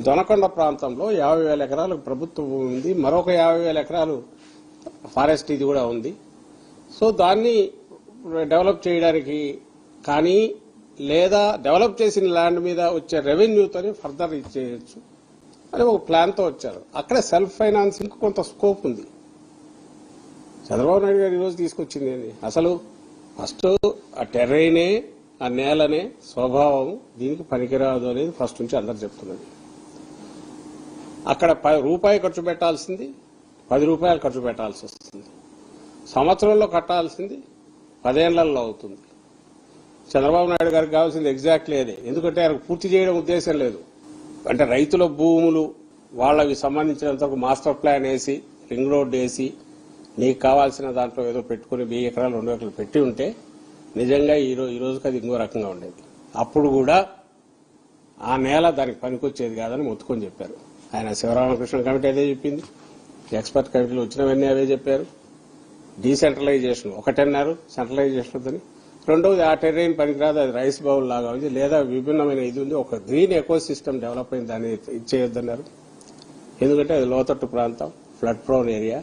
దొనకొండ ప్రాంతంలో 50,000 ఎకరాలు ప్రభుత్వం ఉంది, మరొక 50,000 ఎకరాలు ఫారెస్ట్ ఇది కూడా ఉంది. సో దాన్ని డెవలప్ చేయడానికి కానీ లేదా డెవలప్ చేసిన ల్యాండ్ మీద వచ్చే రెవెన్యూతోనే ఫర్దర్ ఇచ్చేయచ్చు అని ఒక ప్లాన్తో వచ్చారు. అక్కడే సెల్ఫ్ ఫైనాన్సింగ్ కొంత స్కోప్ ఉంది. చంద్రబాబు నాయుడు గారు ఈరోజు తీసుకొచ్చింది ఏంటి? అసలు ఫస్ట్ ఆ టెర్రైనే, ఆ నేలనే స్వభావం దీనికి పనికిరాదు అనేది ఫస్ట్ నుంచి అందరు చెప్తున్నది. అక్కడ రూపాయి ఖర్చు పెట్టాల్సింది 10 రూపాయలు ఖర్చు పెట్టాల్సి వస్తుంది. సంవత్సరంలో కట్టాల్సింది 10 ఏళ్లలో అవుతుంది. చంద్రబాబు నాయుడు గారికి కావాల్సింది ఎగ్జాక్ట్లీ అదే. ఎందుకంటే ఆయనకు పూర్తి చేయడం ఉద్దేశం లేదు. అంటే రైతుల భూములు వాళ్ళకి సంబంధించినంతవరకు మాస్టర్ ప్లాన్ వేసి రింగ్ రోడ్ వేసి నీకు కావాల్సిన దాంట్లో ఏదో పెట్టుకుని 1000 ఎకరాలు 2 ఎకరాలు పెట్టి ఉంటే నిజంగా ఈ రోజుకి అది ఇంకో రకంగా ఉండేది. అప్పుడు కూడా ఆ నేల దానికి పనికొచ్చేది కాదని మొత్తుకొని చెప్పారు. ఆయన శివరామకృష్ణ కమిటీ అదే చెప్పింది, ఎక్స్పర్ట్ కమిటీలు వచ్చినవన్నీ అవే చెప్పారు. డీసెంట్రలైజేషన్ ఒకటన్నారు, సెంట్రలైజేషన్ వద్దని. రెండవది ఆ టెర్రైన్ పనికిరాదు, అది రైస్ బౌల్ లాగా ఉంది, లేదా విభిన్నమైన ఇది ఉంది, ఒక గ్రీన్ ఎకో సిస్టమ్ డెవలప్ అయింది, దాన్ని ఇచ్చేయొద్దన్నారు. ఎందుకంటే అది లోతట్టు ప్రాంతం, ఫ్లడ్ ప్రోన్ ఏరియా,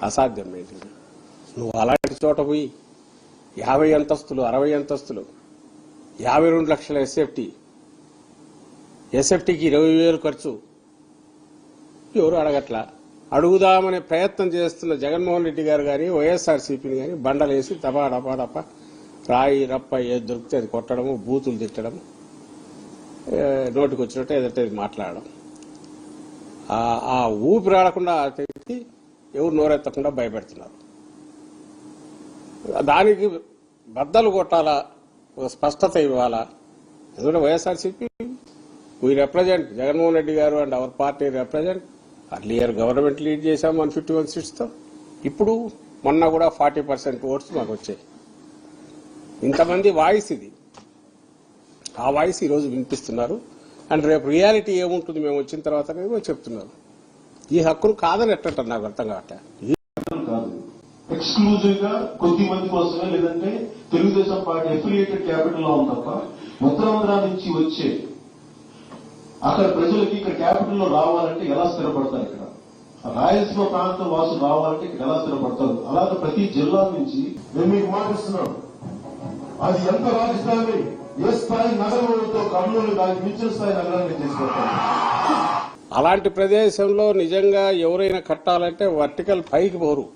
అసాధ్యం. నువ్వు అలాంటి చోట పోయి 50 అంతస్తులు 60 అంతస్తులు 52 లక్షల ఎస్ఎఫ్టీకి 20,000 ఖర్చు ఎవరు అడగట్లా. అడుగుదామనే ప్రయత్నం చేస్తున్న జగన్మోహన్ రెడ్డి గారు కానీ వైఎస్ఆర్సీపీని కానీ బండలేసి డపా రాయి రప్ప ఏది దొరికితే అది కొట్టడము, బూతులు తిట్టడం, నోటికి వచ్చినట్టు ఏదంటే మాట్లాడడం, ఆ ఊపిరాడకుండా ఎవరు నోరెత్తకుండా భయపెడుతున్నారు. దానికి బద్దలు కొట్టాలా, ఒక స్పష్టత ఇవ్వాలా. ఎందుకంటే వైఎస్ఆర్సీపీ వీ రిప్రజెంట్ జగన్మోహన్ రెడ్డి గారు and our party represent. Earlier government lead చేశాం 151 సీట్స్తో. ఇప్పుడు మొన్న కూడా 40% ఓట్స్ మాకు వచ్చాయి. ఇంతమంది వాయిస్ ఇది, ఆ వాయిస్ ఈరోజు వినిపిస్తున్నారు. అండ్ రేపు రియాలిటీ ఏముంటుంది మేము వచ్చిన తర్వాత చెప్తున్నారు. ఈ హక్కును కాదని ఎట్టంటారు, నాకు అర్థం కావట్లేదు. ఎక్స్క్లూజివ్ గా కొద్ది మంది కోసమే, లేదంటే తెలుగుదేశం పార్టీ అఫిలియేటెడ్ క్యాపిటల్ లో ఉంది తప్ప ఉత్తరాంధ్ర నుంచి వచ్చే అక్కడ ప్రజలకి ఇక్కడ క్యాపిటల్ లో రావాలంటే ఎలా స్థిరపడతారు? ఇక్కడ రాయలసీమ ప్రాంతం వాసులు రావాలంటే ఇక్కడ ఎలా స్థిరపడతారు? అలాగే ప్రతి జిల్లా నుంచి మేము మీకు మాటిస్తున్నాం, అది ఎంత రాజధాని ఏ స్థాయి నగరంతో కర్నూలు దానికి మించిన స్థాయి నగరాన్ని తీసుకొస్తాం. అలాంటి ప్రదేశంలో నిజంగా ఎవరైనా కట్టాలంటే వర్టికల్ పైకి పోరు.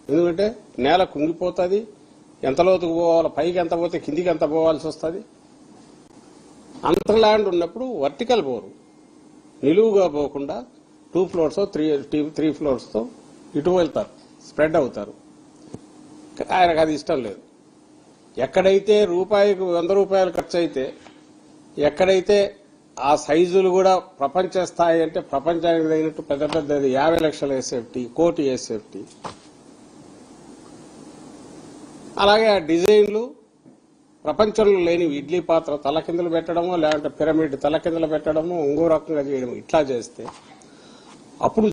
ఎందుకంటే నేల కుంగిపోతుంది, ఎంత లోతుకు పోవాలి, పైకి ఎంత పోతే కిందికి ఎంత పోవాల్సి వస్తుంది. అంత ల్యాండ్ ఉన్నప్పుడు వర్టికల్ పోరు, నిలువుగా పోకుండా 2 ఫ్లోర్స్ 3 ఫ్లోర్స్తో ఇటు వెళ్తారు, స్ప్రెడ్ అవుతారు. ఆయనకు అది ఇష్టం లేదు. ఎక్కడైతే రూపాయికి 100 రూపాయలు ఖర్చు అయితే, ఎక్కడైతే ఆ సైజులు కూడా ప్రపంచ స్థాయి అంటే ప్రపంచానికి తగినట్టు పెద్ద పెద్దది 50 లక్షల ఎస్ఎఫ్టీ, 1 కోటి ఎస్ఎఫ్టీ, అలాగే ఆ డిజైన్లు ప్రపంచంలో లేని ఇడ్లీ పాత్ర తలకిందులు పెట్టడమో, లేదంటే పిరమిడ్ తలకిందులు పెట్టడమో, ఇంకో రకంగా చేయడం, ఇట్లా చేస్తే అప్పుడు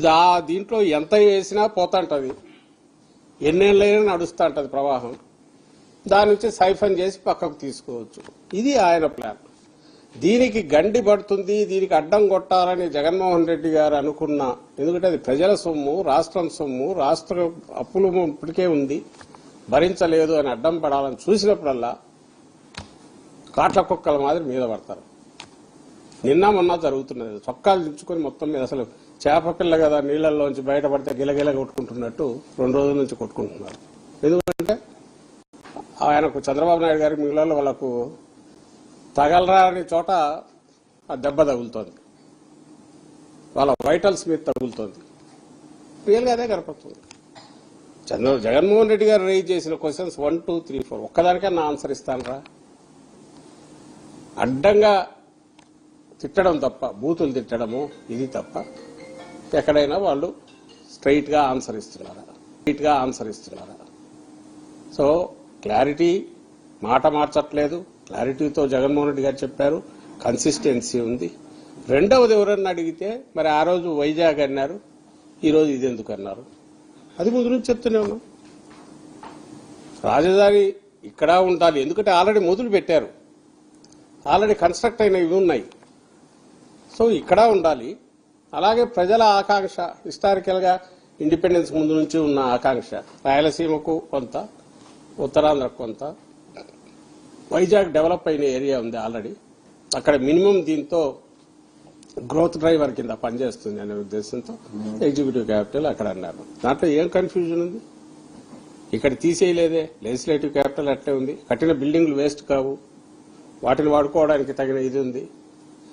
దీంట్లో ఎంత వేసినా పోతాంటది, ఎన్నేళ్ళైనా నడుస్తూ ఉంటుంది ప్రవాహం. దాని నుంచి సైఫన్ చేసి పక్కకు తీసుకోవచ్చు. ఇది ఆయన ప్లాన్. దీనికి గండి పడుతుంది, దీనికి అడ్డం కొట్టాలని జగన్మోహన్ రెడ్డి గారు అనుకున్న, ఎందుకంటే అది ప్రజల సొమ్ము, రాష్ట్రం సొమ్ము, రాష్ట్ర అప్పులు ఇప్పటికే ఉంది, భరించలేదు అని అడ్డం పడాలని చూసినప్పుడల్లా కాట్ల కుక్కల మాదిరి మీద పడతారు. నిన్న మొన్న జరుగుతున్నది. చొక్కాలు దించుకొని మొత్తం మీద అసలు చేప పిల్ల కదా నీళ్లలోంచి బయటపడితే గిలగిల కొట్టుకుంటున్నట్టు 2 రోజుల నుంచి కొట్టుకుంటున్నారు. ఎందుకంటే ఆయనకు చంద్రబాబు నాయుడు గారికి మిగిలిన వాళ్ళకు తగలరాని చోట ఆ దెబ్బ తగులుతోంది, వాళ్ళ వైటల్స్ మీద తగులుతోంది. రియల్గా అదే కనపడుతుంది. జగన్మోహన్ రెడ్డి గారు రైజ్ చేసిన క్వశ్చన్స్ 1, 2, 3, 4 ఒక్కదానికన్నా ఆన్సర్ ఇస్తానరా? అడ్డంగా తిట్టడం తప్ప, బూతులు తిట్టడము ఇది తప్ప ఎక్కడైనా వాళ్ళు స్ట్రైట్ గా ఆన్సర్ ఇస్తున్నారా? సో క్లారిటీ, మాట మార్చట్లేదు, క్లారిటీతో జగన్మోహన్ రెడ్డి గారు చెప్పారు, కన్సిస్టెన్సీ ఉంది. రెండవది ఎవరన్నా అడిగితే మరి ఆ రోజు వైజాగ్ అన్నారు, ఈ రోజు ఇది ఎందుకు అన్నారు? అది ముందు నుంచి చెప్తూనే ఉన్నాం. రాజధాని ఇక్కడ ఉండాలి, ఎందుకంటే ఆల్రెడీ మొదలు పెట్టారు, ఆల్రెడీ కన్స్ట్రక్ట్ అయినవి ఉన్నాయి. సో ఇక్కడ ఉండాలి. అలాగే ప్రజల ఆకాంక్ష హిస్టారికల్ గా ఇండిపెండెన్స్ ముందు నుంచి ఉన్న ఆకాంక్ష రాయలసీమకు కొంత, ఉత్తరాంధ్రకు కొంత, వైజాగ్ డెవలప్ అయిన ఏరియా ఉంది ఆల్రెడీ, అక్కడ మినిమం దీంతో గ్రోత్ డ్రైవర్ కింద పనిచేస్తుంది అనే ఉద్దేశంతో ఎగ్జిక్యూటివ్ క్యాపిటల్ అక్కడ అన్నారు. దాంట్లో ఏం కన్ఫ్యూజన్ ఉంది? ఇక్కడ తీసేయలేదే, లెజిస్లేటివ్ క్యాపిటల్ అట్లే ఉంది. కట్టిన బిల్డింగ్లు వేస్ట్ కావు, వాటిని వాడుకోవడానికి తగిన ఇది ఉంది.